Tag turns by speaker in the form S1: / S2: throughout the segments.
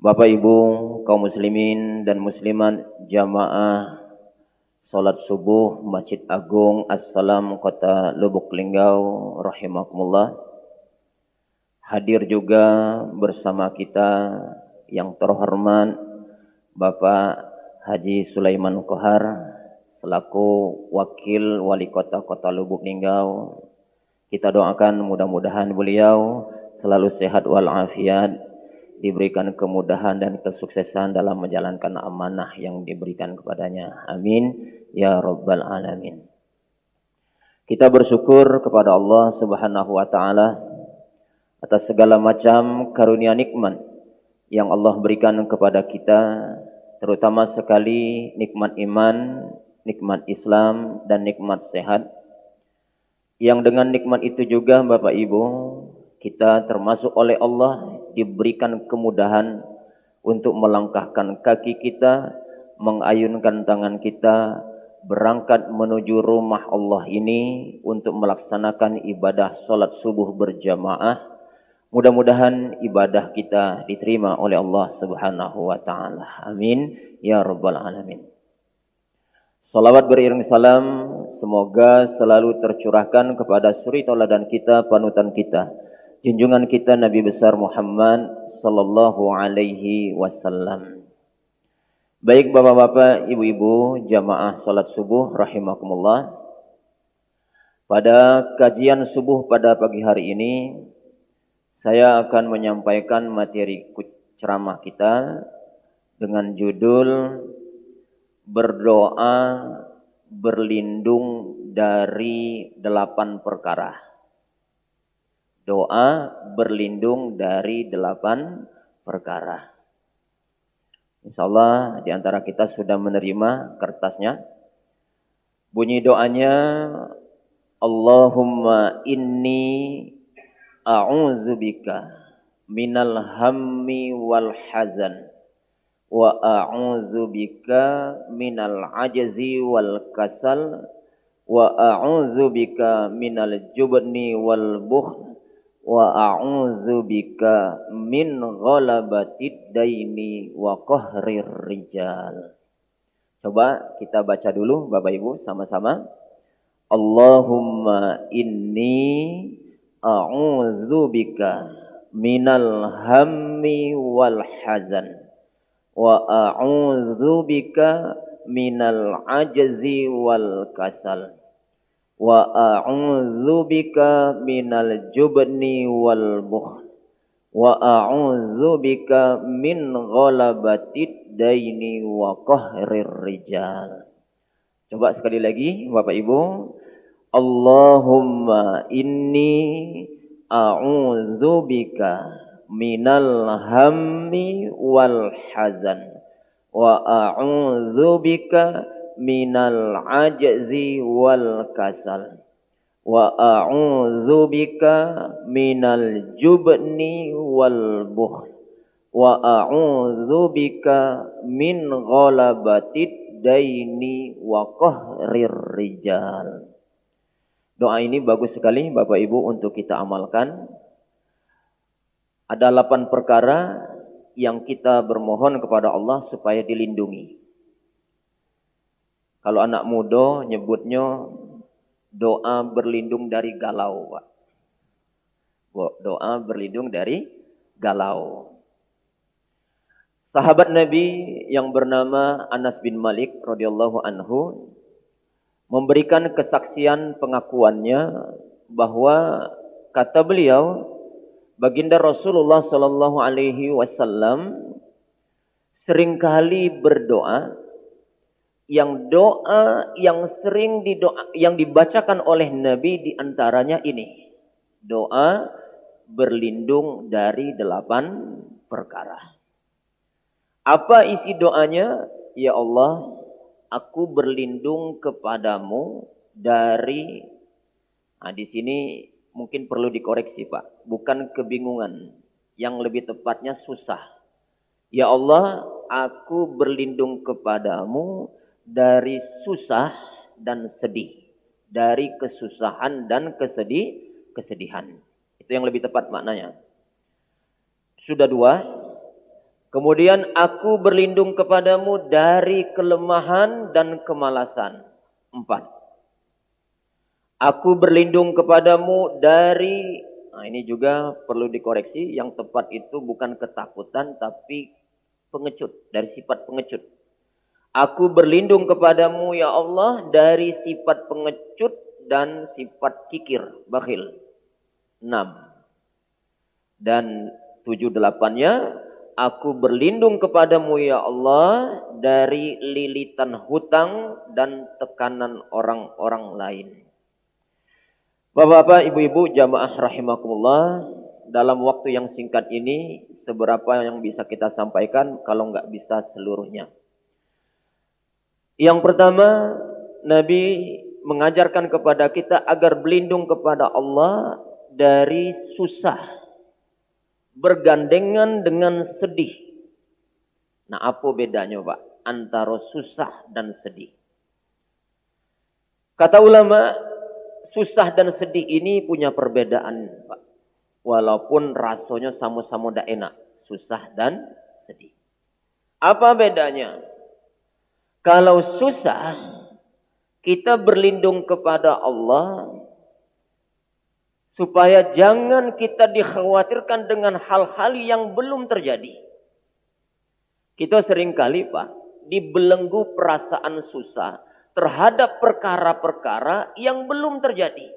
S1: Bapak Ibu kaum muslimin dan muslimat jamaah salat subuh Masjid Agung As-Salam Kota Lubuk Linggau rahimakumullah. Hadir juga bersama kita yang terhormat Bapak Haji Sulaiman Kohar selaku Wakil Wali Kota Lubuk Linggau. Kita doakan mudah-mudahan beliau selalu sehat walafiat, diberikan kemudahan dan kesuksesan dalam menjalankan amanah yang diberikan kepadanya. Amin ya rabbal alamin. Kita bersyukur kepada Allah Subhanahu wa taala atas segala macam karunia nikmat yang Allah berikan kepada kita, terutama sekali nikmat iman, nikmat Islam dan nikmat sehat. Yang dengan nikmat itu juga Bapak Ibu, kita termasuk oleh Allah diberikan kemudahan untuk melangkahkan kaki kita, mengayunkan tangan kita, berangkat menuju rumah Allah ini untuk melaksanakan ibadah salat subuh berjamaah. Mudah-mudahan ibadah kita diterima oleh Allah Subhanahu wa taala. Amin ya rabbal alamin. Salawat beriring salam semoga selalu tercurahkan kepada suri tauladan kita, panutan kita, junjungan kita Nabi besar Muhammad sallallahu alaihi wasallam. Baik bapak-bapak, ibu-ibu, jamaah salat subuh rahimakumullah. Pada kajian subuh pada pagi hari ini, saya akan menyampaikan materi ceramah kita dengan judul berdoa berlindung dari 8 perkara. Doa berlindung dari 8 perkara. Insyaallah di antara kita sudah menerima kertasnya. Bunyi doanya, Allahumma inni a'udzubika minal hammi wal hazan wa a'udzubika minal ajzi wal kasal wa a'udzubika minal jubni wal bukhl wa a'udzubika min ghalabatid daini wa qahrir rijal. Coba kita baca dulu Bapak Ibu sama-sama. Allahumma inni a'udzubika minal hammi wal hazan wa a'udzubika minal ajzi wal kasal wa a'udzubika minal jubni wal bukhl wa a'udzubika min ghalabatid daini wa qahrir rijal. Coba sekali lagi Bapak Ibu. Allahumma inni a'udzubika minal hammi wal hazan wa a'udzubika minal ajzi wal kasal wa a'udzubika minal jubni wal bukhl wa a'udzubika min ghalabatid daini wa qahrir rijal. Doa ini bagus sekali Bapak Ibu untuk kita amalkan. Ada 8 perkara yang kita bermohon kepada Allah supaya dilindungi. Kalau anak muda nyebutnya doa berlindung dari galau, Pak. Doa berlindung dari galau. Sahabat Nabi yang bernama Anas bin Malik radhiyallahu anhu memberikan kesaksian pengakuannya bahwa kata beliau, Baginda Rasulullah sallallahu alaihi wasallam seringkali berdoa doa yang sering yang dibacakan oleh Nabi di antaranya ini. Doa berlindung dari 8 perkara. Apa isi doanya? Ya Allah, aku berlindung kepadamu dari di sini mungkin perlu dikoreksi Pak, bukan kebingungan, yang lebih tepatnya susah. Ya Allah, aku berlindung kepadamu dari susah dan sedih, dari kesusahan dan kesedihan. Itu yang lebih tepat maknanya. Sudah 2, Kemudian aku berlindung kepadamu dari kelemahan dan kemalasan. 4. Aku berlindung kepadamu dari, nah ini juga perlu dikoreksi, yang tepat itu bukan ketakutan tapi pengecut, dari sifat pengecut. Aku berlindung kepadamu ya Allah dari sifat pengecut dan sifat kikir, bakhil. 6. Dan 7-8-nya, aku berlindung kepadamu ya Allah dari lilitan hutang dan tekanan orang-orang lain. Bapak-bapak, ibu-ibu, jamaah rahimakumullah, dalam waktu yang singkat ini, seberapa yang bisa kita sampaikan kalau nggak bisa seluruhnya. Yang pertama, Nabi mengajarkan kepada kita agar berlindung kepada Allah dari susah, bergandengan dengan sedih. Nah, apa bedanya Pak antara susah dan sedih? Kata ulama, susah dan sedih ini punya perbedaan Pak. Walaupun rasanya sama-sama tidak enak, susah dan sedih. Apa bedanya? Kalau susah, kita berlindung kepada Allah supaya jangan kita dikhawatirkan dengan hal-hal yang belum terjadi. Kita seringkali Pak, dibelenggu perasaan susah terhadap perkara-perkara yang belum terjadi.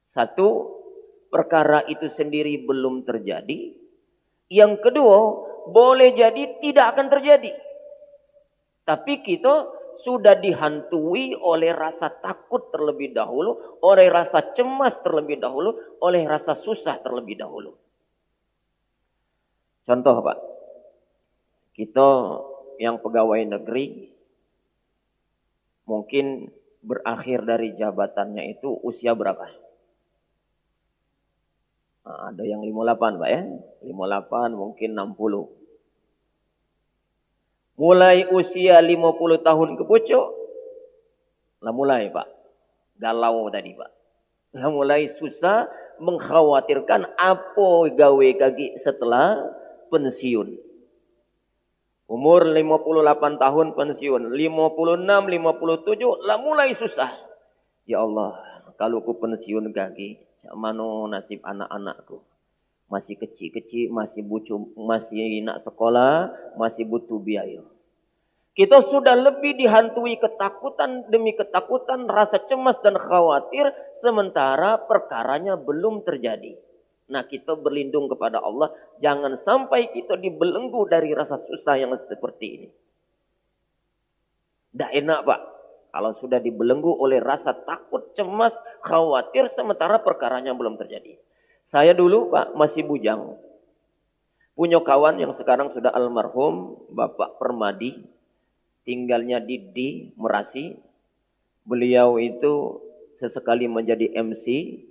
S1: Satu, perkara itu sendiri belum terjadi. Yang kedua, boleh jadi tidak akan terjadi. Tapi kita sudah dihantui oleh rasa takut terlebih dahulu, oleh rasa cemas terlebih dahulu, oleh rasa susah terlebih dahulu. Contoh Pak, kita yang pegawai negeri, mungkin berakhir dari jabatannya itu usia berapa? Nah, ada yang 58 Pak ya, 58 mungkin 60. Mulai usia 50 tahun ke pucuk, lah mulai Pak, galau tadi Pak. Lah mulai susah, mengkhawatirkan apa gawe kaki setelah pensiun. Umur 58 tahun pensiun, 56, 57, lah mulai susah. Ya Allah, kalau ku pensiun kaki, mana nasib anak-anakku? Masih kecil-kecil, masih nak sekolah, masih butuh biaya. Kita sudah lebih dihantui ketakutan demi ketakutan, rasa cemas dan khawatir, sementara perkaranya belum terjadi. Nah, kita berlindung kepada Allah, jangan sampai kita dibelenggu dari rasa susah yang seperti ini. Tidak enak Pak, kalau sudah dibelenggu oleh rasa takut, cemas, khawatir, sementara perkaranya belum terjadi. Saya dulu Pak masih bujang, punya kawan yang sekarang sudah almarhum, Bapak Permadi, tinggalnya di Merasi. Beliau itu sesekali menjadi MC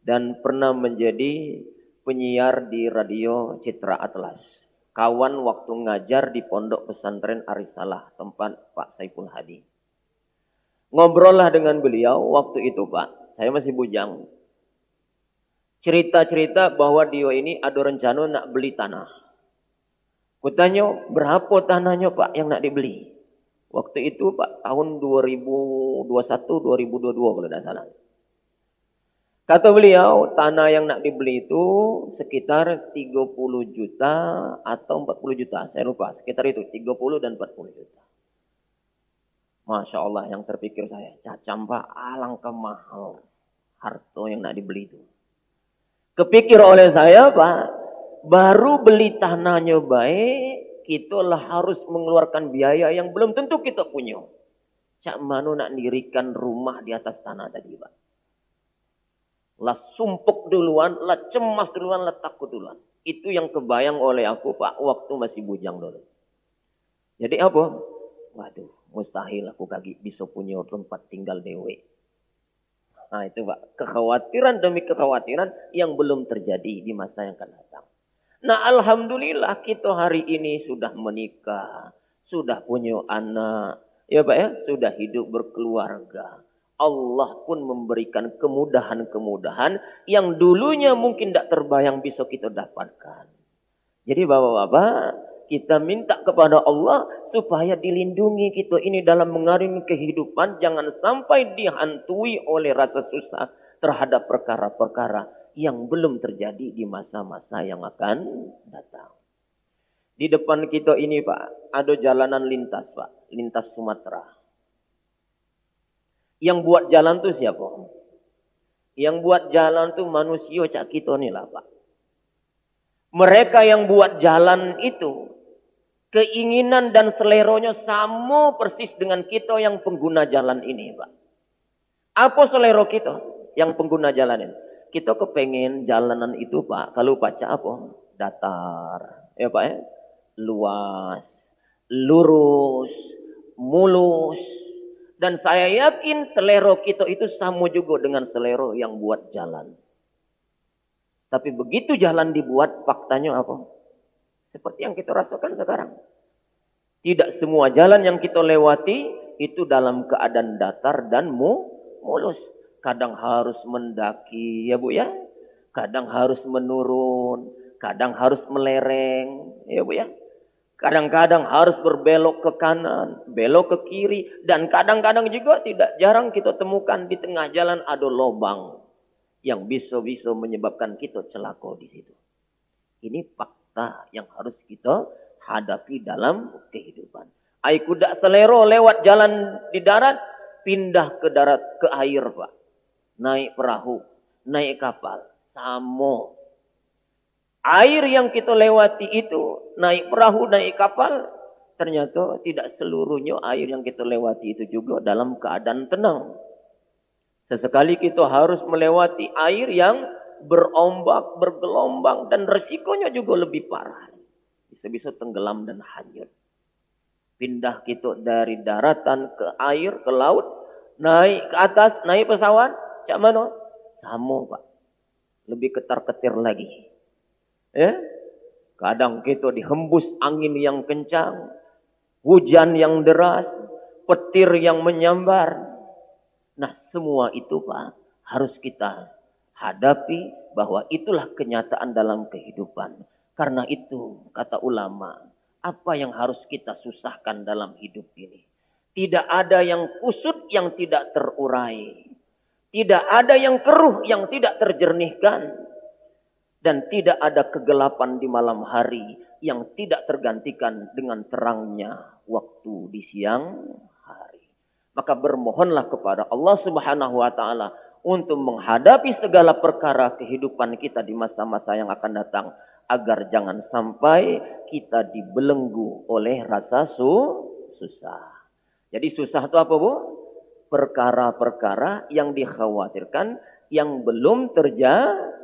S1: dan pernah menjadi penyiar di radio Citra Atlas. Kawan waktu ngajar di Pondok Pesantren Arisalah, tempat Pak Saiful Hadi. Ngobrollah dengan beliau waktu itu Pak, saya masih bujang. Cerita-cerita bahwa dia ini ada rencana nak beli tanah. Kutanya, berapa tanahnya Pak yang nak dibeli? Waktu itu Pak, tahun 2021-2022 kalau tidak salah. Kata beliau, tanah yang nak dibeli itu sekitar 30 juta atau 40 juta. Saya lupa, sekitar itu, 30 dan 40 juta. Masya Allah, yang terpikir saya, cacam Pak, alangkah mahal harta yang nak dibeli itu. Kepikir oleh saya Pak, baru beli tanahnya baik, kita lah harus mengeluarkan biaya yang belum tentu kita punya. Cak mano nak dirikan rumah di atas tanah tadi Pak. Lah sumpuk duluan, lah cemas duluan, lah takut duluan. Itu yang kebayang oleh aku Pak, waktu masih bujang dulu. Jadi apa? Waduh, mustahil aku kaki bisa punya tempat tinggal dewe. Nah itu Pak, kekhawatiran demi kekhawatiran yang belum terjadi di masa yang akan datang. Nah alhamdulillah kita hari ini sudah menikah, sudah punya anak, ya Pak ya, sudah hidup berkeluarga. Allah pun memberikan kemudahan-kemudahan yang dulunya mungkin tidak terbayang bisa kita dapatkan. Jadi bapak-bapak, kita minta kepada Allah supaya dilindungi kita ini dalam mengarungi kehidupan. Jangan sampai dihantui oleh rasa susah terhadap perkara-perkara yang belum terjadi di masa-masa yang akan datang. Di depan kita ini Pak, ada jalanan lintas Pak, lintas Sumatera. Yang buat jalan tuh siapa? Yang buat jalan tuh manusia cak kita nih lah Pak. Mereka yang buat jalan itu, keinginan dan seleronya sama persis dengan kita yang pengguna jalan ini Pak. Apa selero kita yang pengguna jalan ini? Kita kepengen jalanan itu Pak, kalau baca apa? Datar. Ya Pak ya? Luas, lurus, mulus. Dan saya yakin selero kita itu sama juga dengan selero yang buat jalan. Tapi begitu jalan dibuat, faktanya apa? Seperti yang kita rasakan sekarang. Tidak semua jalan yang kita lewati itu dalam keadaan datar dan mulus. Kadang harus mendaki, ya Bu ya. Kadang harus menurun, kadang harus melereng, ya Bu ya. Kadang-kadang harus berbelok ke kanan, belok ke kiri. Dan kadang-kadang juga tidak jarang kita temukan di tengah jalan ada lubang yang bisa-bisa menyebabkan kita celaka di situ. Ini fakta yang harus kita hadapi dalam kehidupan. Ai kuda selero lewat jalan di darat, pindah ke darat, ke air Pak. Naik perahu, naik kapal, sama. Air yang kita lewati itu, naik perahu, naik kapal, ternyata tidak seluruhnya air yang kita lewati itu juga dalam keadaan tenang. Sesekali kita harus melewati air yang berombak, bergelombang, dan resikonya juga lebih parah. Bisa-bisa tenggelam dan hanyut. Pindah kita dari daratan ke air, ke laut, naik ke atas, naik pesawat, cak mana? Sama Pak. Lebih ketar-ketir lagi. Ya? Kadang kita dihembus angin yang kencang, hujan yang deras, petir yang menyambar. Nah semua itu Pak harus kita hadapi bahwa itulah kenyataan dalam kehidupan. Karena itu kata ulama, apa yang harus kita susahkan dalam hidup ini? Tidak ada yang kusut yang tidak terurai. Tidak ada yang keruh yang tidak terjernihkan. Dan tidak ada kegelapan di malam hari yang tidak tergantikan dengan terangnya waktu di siang hari. Maka bermohonlah kepada Allah Subhanahu wa taala untuk menghadapi segala perkara kehidupan kita di masa-masa yang akan datang agar jangan sampai kita dibelenggu oleh rasa susah. Jadi susah itu apa Bu? Perkara-perkara yang dikhawatirkan yang belum terjadi.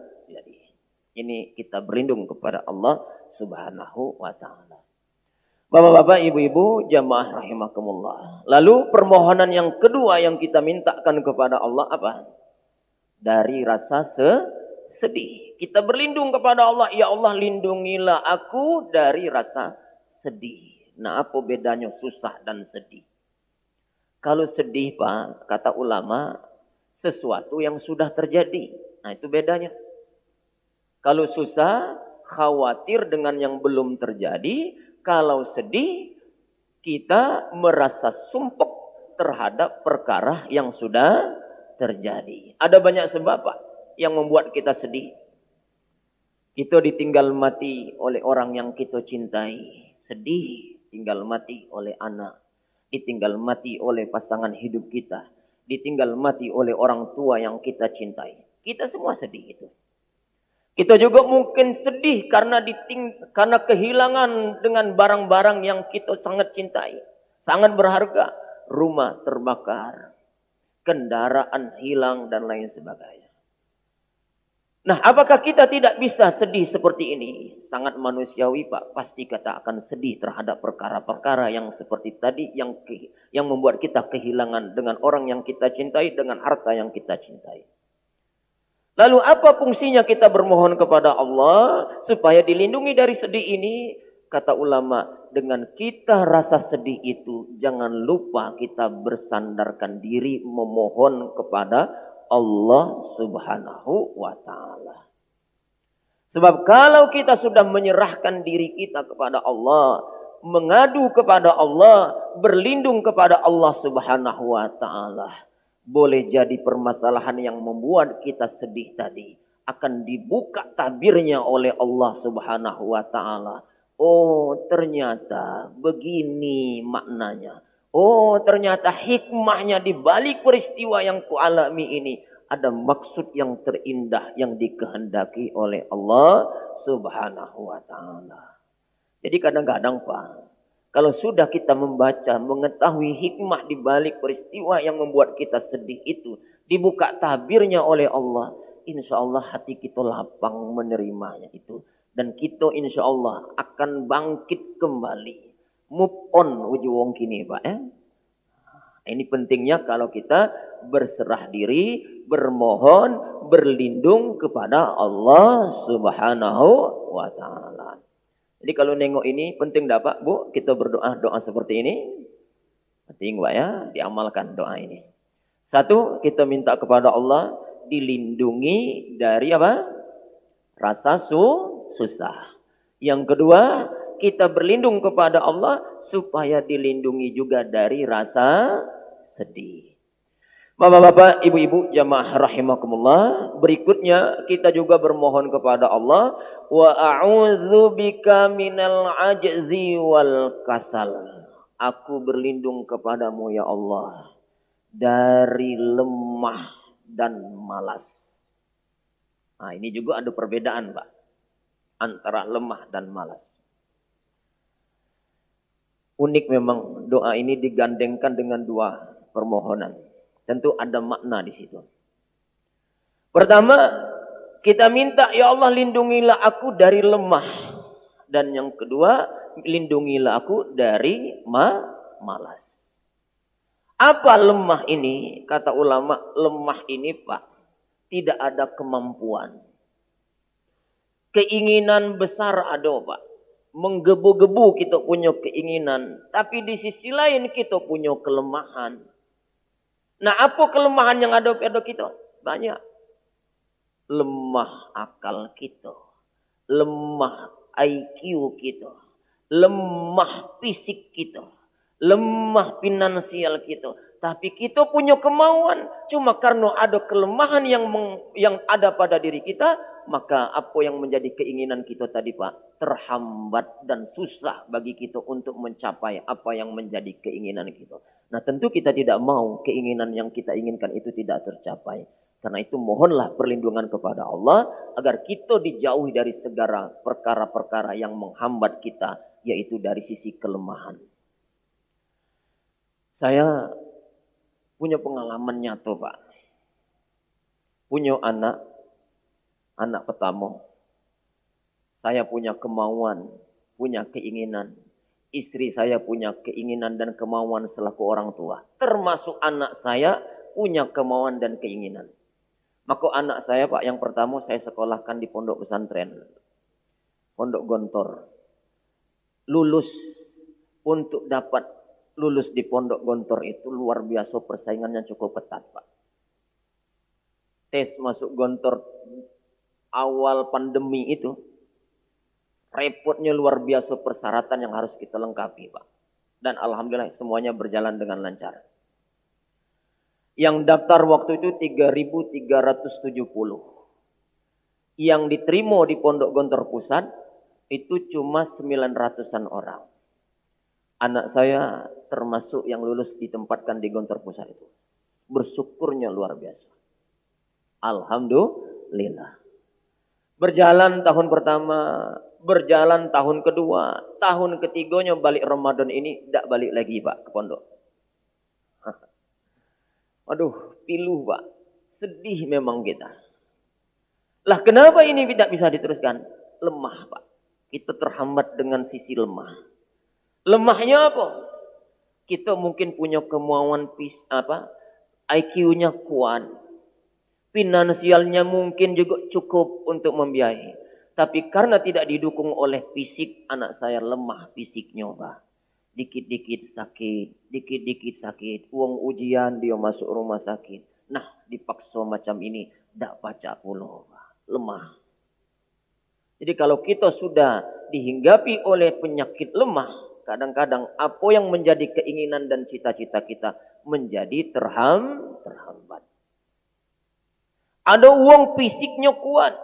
S1: Ini kita berlindung kepada Allah Subhanahu wa taala. Bapak-bapak, ibu-ibu, jamaah rahimakumullah. Lalu permohonan yang kedua yang kita mintakan kepada Allah apa? Dari rasa sedih. Kita berlindung kepada Allah, ya Allah lindungilah aku dari rasa sedih. Nah, apa bedanya susah dan sedih? Kalau sedih Pak, kata ulama, sesuatu yang sudah terjadi. Nah, itu bedanya. Kalau susah, khawatir dengan yang belum terjadi. Kalau sedih, kita merasa sumpek terhadap perkara yang sudah terjadi. Ada banyak sebab Pak yang membuat kita sedih. Kita ditinggal mati oleh orang yang kita cintai. Sedih, tinggal mati oleh anak. Ditinggal mati oleh pasangan hidup kita. Ditinggal mati oleh orang tua yang kita cintai. Kita semua sedih itu. Kita juga mungkin sedih karena kehilangan dengan barang-barang yang kita sangat cintai. Sangat berharga. Rumah terbakar. Kendaraan hilang dan lain sebagainya. Nah, apakah kita tidak bisa sedih seperti ini? Sangat manusiawi Pak. Pasti kita akan sedih terhadap perkara-perkara yang seperti tadi. Yang membuat kita kehilangan dengan orang yang kita cintai. Dengan harta yang kita cintai. Lalu apa fungsinya kita bermohon kepada Allah supaya dilindungi dari sedih ini? Kata ulama, dengan kita rasa sedih itu, jangan lupa kita bersandarkan diri memohon kepada Allah Subhanahu wa taala. Sebab kalau kita sudah menyerahkan diri kita kepada Allah, mengadu kepada Allah, berlindung kepada Allah Subhanahu wa taala, boleh jadi permasalahan yang membuat kita sedih tadi akan dibuka tabirnya oleh Allah Subhanahu wa taala. Oh, ternyata begini maknanya. Oh, ternyata hikmahnya di balik peristiwa yang kualami ini. Ada maksud yang terindah yang dikehendaki oleh Allah Subhanahu wa taala. Jadi kadang-kadang Pak, kalau sudah kita membaca, mengetahui hikmah di balik peristiwa yang membuat kita sedih itu, dibuka tabirnya oleh Allah, insya Allah hati kita lapang menerimanya itu. Dan kita insya Allah akan bangkit kembali. Move on uji wong kini Pak ya. Ini pentingnya kalau kita berserah diri, bermohon, berlindung kepada Allah Subhanahu wa taala. Jadi kalau nengok ini penting dah Pak, Bu, kita berdoa doa seperti ini. Penting Pak ya, diamalkan doa ini. Satu, kita minta kepada Allah dilindungi dari apa? Rasa susah. Yang kedua, kita berlindung kepada Allah supaya dilindungi juga dari rasa sedih. Bapak-bapak, ibu-ibu, jamaah rahimakumullah. Berikutnya kita juga bermohon kepada Allah, wa a'udzubika minal ajzi wal kasal. Aku berlindung kepadamu ya Allah dari lemah dan malas. Nah, ini juga ada perbedaan, Pak, antara lemah dan malas. Unik memang doa ini digandengkan dengan dua permohonan. Tentu ada makna di situ. Pertama, kita minta, ya Allah lindungilah aku dari lemah. Dan yang kedua, lindungilah aku dari malas. Apa lemah ini? Kata ulama, lemah ini Pak, tidak ada kemampuan. Keinginan besar ada Pak. Menggebu-gebu kita punya keinginan. Tapi di sisi lain kita punya kelemahan. Nah, apa kelemahan yang ada pada kita? Banyak. Lemah akal kita. Lemah IQ kita. Lemah fisik kita. Lemah finansial kita. Tapi kita punya kemauan. Cuma karena ada kelemahan yang ada pada diri kita. Maka apa yang menjadi keinginan kita tadi Pak, terhambat dan susah bagi kita untuk mencapai apa yang menjadi keinginan kita. Nah tentu kita tidak mau keinginan yang kita inginkan itu tidak tercapai. Karena itu mohonlah perlindungan kepada Allah agar kita dijauhi dari segala perkara-perkara yang menghambat kita, yaitu dari sisi kelemahan. Saya punya pengalaman nyata Pak. Punya anak pertama. Saya punya kemauan, punya keinginan. Istri saya punya keinginan dan kemauan selaku orang tua. Termasuk anak saya punya kemauan dan keinginan. Maka anak saya Pak yang pertama saya sekolahkan di pondok pesantren. Pondok Gontor. Lulus, untuk dapat lulus di pondok Gontor itu luar biasa, persaingannya cukup ketat Pak. Tes masuk Gontor awal pandemi itu, repotnya luar biasa persyaratan yang harus kita lengkapi Pak. Dan alhamdulillah semuanya berjalan dengan lancar. Yang daftar waktu itu 3.370. Yang diterima di Pondok Gontor Pusat itu cuma 900-an orang. Anak saya termasuk yang lulus ditempatkan di Gontor Pusat itu. Bersyukurnya luar biasa. Alhamdulillah. Berjalan tahun pertama, berjalan tahun kedua, tahun ketiganya balik Ramadan ini tidak balik lagi Pak ke pondok. Aduh, pilu Pak. Sedih memang kita. Lah kenapa ini tidak bisa diteruskan? Lemah Pak. Kita terhambat dengan sisi lemah. Lemahnya apa? Kita mungkin punya kemauan IQ-nya kuat. Finansialnya mungkin juga cukup untuk membiayai. Tapi karena tidak didukung oleh fisik, anak saya lemah fisiknya Pak. Dikit-dikit sakit, dikit-dikit sakit. Uang ujian dia masuk rumah sakit. Nah dipaksa macam ini, tidak baca pula Pak. Lemah. Jadi kalau kita sudah dihinggapi oleh penyakit lemah, kadang-kadang apa yang menjadi keinginan dan cita-cita kita menjadi terhambat. Ada uang fisiknya kuat,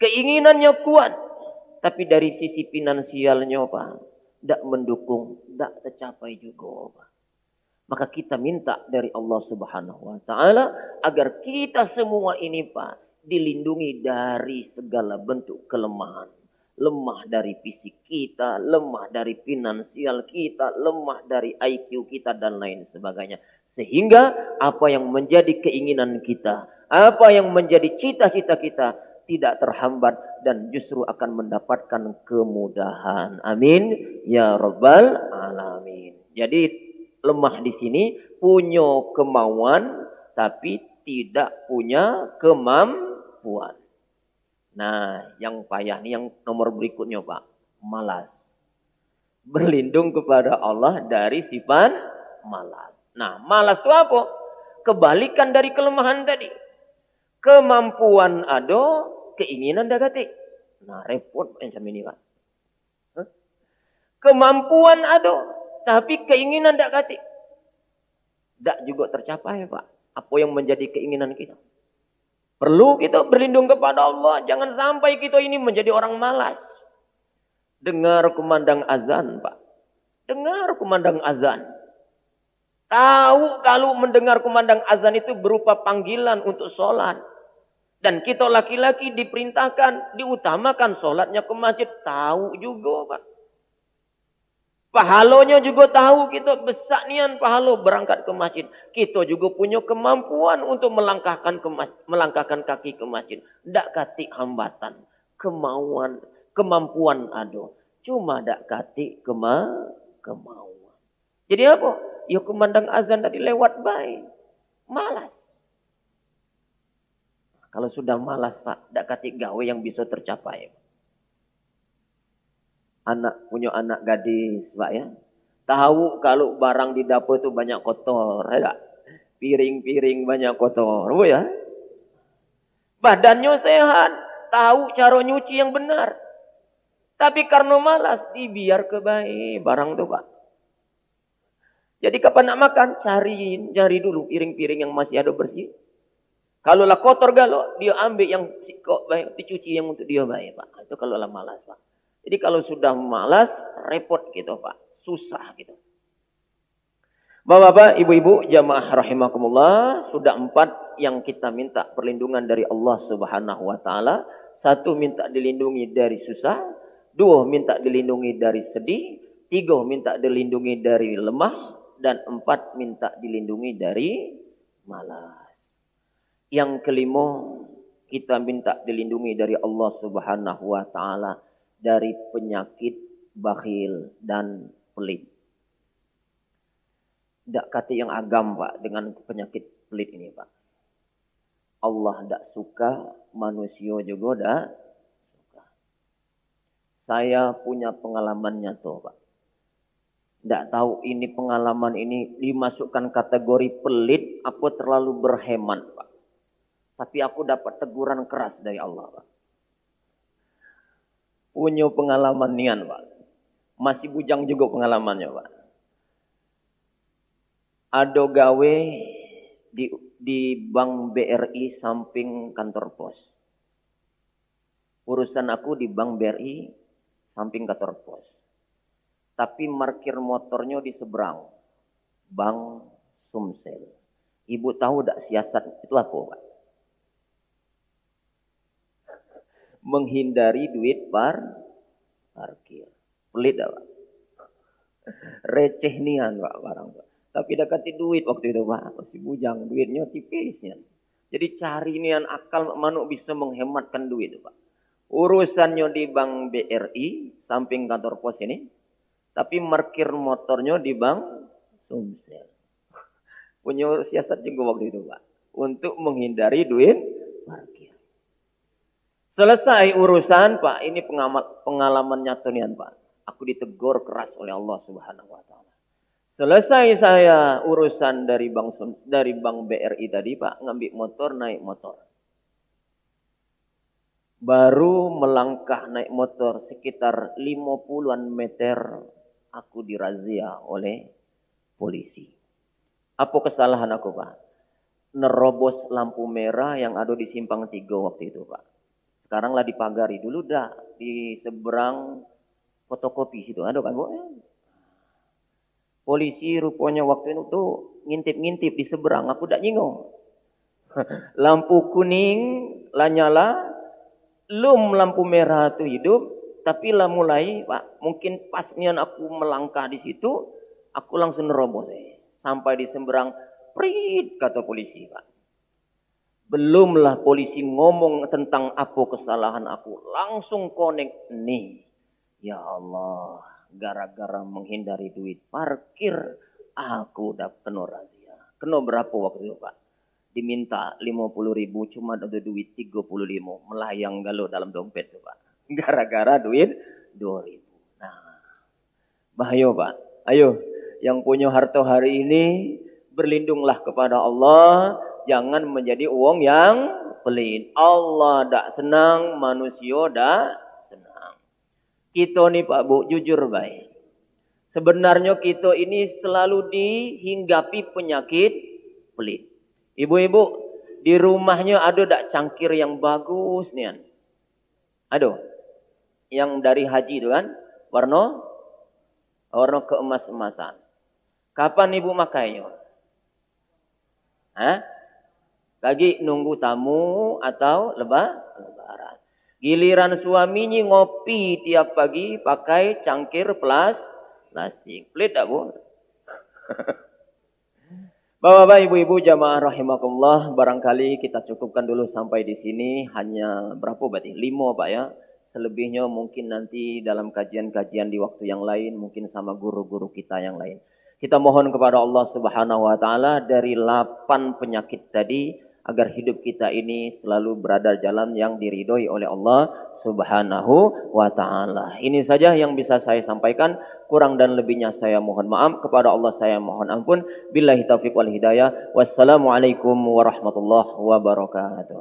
S1: keinginannya kuat, tapi dari sisi finansialnya Pak, tidak mendukung, tidak tercapai juga Pak. Maka kita minta dari Allah Subhanahu wa taala agar kita semua ini Pak dilindungi dari segala bentuk kelemahan. Lemah dari fisik kita, lemah dari finansial kita, lemah dari IQ kita dan lain sebagainya. Sehingga apa yang menjadi keinginan kita, apa yang menjadi cita-cita kita tidak terhambat dan justru akan mendapatkan kemudahan. Amin ya rabbal alamin. Jadi lemah di sini punya kemauan tapi tidak punya kemampuan. Nah, yang payah nih yang nomor berikutnya Pak, malas. Berlindung kepada Allah dari sifat malas. Nah, malas itu apa? Kebalikan dari kelemahan tadi. Kemampuan ada, keinginan dah kati. Nah, repot macam ini Pak. Kemampuan ada, tapi keinginan tidak kati. Tidak juga tercapai Pak. Apa yang menjadi keinginan kita. Perlu kita berlindung kepada Allah. Jangan sampai kita ini menjadi orang malas. Dengar kumandang azan Pak. Dengar kumandang azan. Tahu kalau mendengar kumandang azan itu berupa panggilan untuk sholat. Dan kita laki-laki diperintahkan, diutamakan sholatnya ke masjid. Tahu juga Pak. Pahalonya juga tahu kita besar nian pahalo berangkat ke masjid. Kita juga punya kemampuan untuk melangkahkan kaki ke masjid. Tidak kati hambatan. Kemampuan ada. Cuma tidak kati kemauan. Jadi apa? Ya kumandang azan tadi lewat baik. Malas. Kalau sudah malas Pak, tidak kati gawe yang bisa tercapai. Punya anak gadis Pak ya. Tahu kalau barang di dapur itu banyak kotor. Ya, piring-piring banyak kotor. Bu ya. Badannya sehat. Tahu cara nyuci yang benar. Tapi karena malas dibiar ke baik barang itu Pak. Jadi kapan nak makan cari dulu piring-piring yang masih ada bersih. Kalau lah kotor galo dia ambil yang kok baik dicuci yang untuk dia baik Pak. Itu kalau lah malas Pak. Jadi kalau sudah malas, repot gitu Pak. Susah gitu. Bapak-bapak, ibu-ibu, jamaah rahimakumullah. Sudah 4 yang kita minta perlindungan dari Allah Subhanahu wa taala. 1 minta dilindungi dari susah. 2 minta dilindungi dari sedih. 3 minta dilindungi dari lemah. Dan 4 minta dilindungi dari malas. Yang kelima, kita minta dilindungi dari Allah Subhanahu wa taala dari penyakit bakhil dan pelit. Tidak kata yang agam Pak dengan penyakit pelit ini Pak. Allah tidak suka, manusia juga tidak suka. Saya punya pengalaman nyata Pak. Tidak tahu ini pengalaman ini dimasukkan kategori pelit apa terlalu berhemat Pak. Tapi aku dapat teguran keras dari Allah Pak. Punya pengalaman nian Pak. Masih bujang juga pengalamannya Pak. Ada gawe di Bank BRI samping kantor pos. Urusan aku di Bank BRI samping kantor pos. Tapi parkir motornya di seberang. Bank Sumsel. Ibu tahu tak siasat itu apa Pak? Menghindari duit parkir. Pelit dah Pak. Receh nian Pak barang Pak. Tapi dah kati duit waktu itu Pak. Masih bujang duitnya tipisnya. Jadi cari nian akal manuk bisa menghematkan duit Pak. Urusannya di Bank BRI samping kantor pos ini. Tapi parkir motornya di Bank Sumsel. Punya siasat juga waktu itu Pak. Untuk menghindari duit parkir. Selesai urusan Pak, ini pengalaman nyata nian Pak. Aku ditegur keras oleh Allah Subhanahu wa taala. Selesai saya urusan dari Bank BRI tadi Pak, ngambil motor, naik motor. Baru melangkah naik motor sekitar 50-an meter, aku dirazia oleh polisi. Apa kesalahan aku, Pak? Nerobos lampu merah yang ada di simpang 3 waktu itu, Pak. Sekarang lah dipagari. Dulu dah di seberang fotokopi situ. Ada kan, Bu? Polisi rupanya waktu itu tuh ngintip-ngintip di seberang. Aku dak nyinggung. Lampu kuning lah nyala. Lum lampu merah tu hidup, tapi lah mulai, Pak, mungkin pasnya aku melangkah di situ, aku langsung nerobos. Sampai di seberang, prit, kata polisi, Pak. Belumlah polisi ngomong tentang apa kesalahan aku, langsung connect nih. Ya Allah, gara-gara menghindari duit parkir, aku udah kena razia. Kena berapa waktu itu, Pak? Diminta 50.000, cuma ada duit 35, melayang galau dalam dompet tuh, Pak. Gara-gara duit 2.000. Nah, bahaya, Pak. Ayo, yang punya harta hari ini berlindunglah kepada Allah, jangan menjadi uang yang pelit. Allah dak senang, manusia dak senang. Kita nih, Pak Bu, jujur baik. Sebenarnya kita ini selalu dihinggapi penyakit pelit. Ibu-ibu, di rumahnya ada tak cangkir yang bagus nih? Ada. Yang dari haji itu kan, warna keemas-emasan. Kapan ibu makainya? Hah? Lagi nunggu tamu atau lebaran. Giliran suaminya ngopi tiap pagi pakai cangkir plastik. Pelit tak, Bu? Bapak-bapak, ibu-ibu, jamaah rahimakumullah, barangkali kita cukupkan dulu sampai di sini. Hanya berapa berarti? 5, Pak ya. Selebihnya mungkin nanti dalam kajian-kajian di waktu yang lain, mungkin sama guru-guru kita yang lain. Kita mohon kepada Allah Subhanahu wa taala dari 8 penyakit tadi agar hidup kita ini selalu berada jalan yang diridhoi oleh Allah Subhanahu wa taala. Ini saja yang bisa saya sampaikan. Kurang dan lebihnya saya mohon maaf. Kepada Allah saya mohon ampun. Billahi taufiq wal hidayah. Wassalamualaikum warahmatullahi wabarakatuh.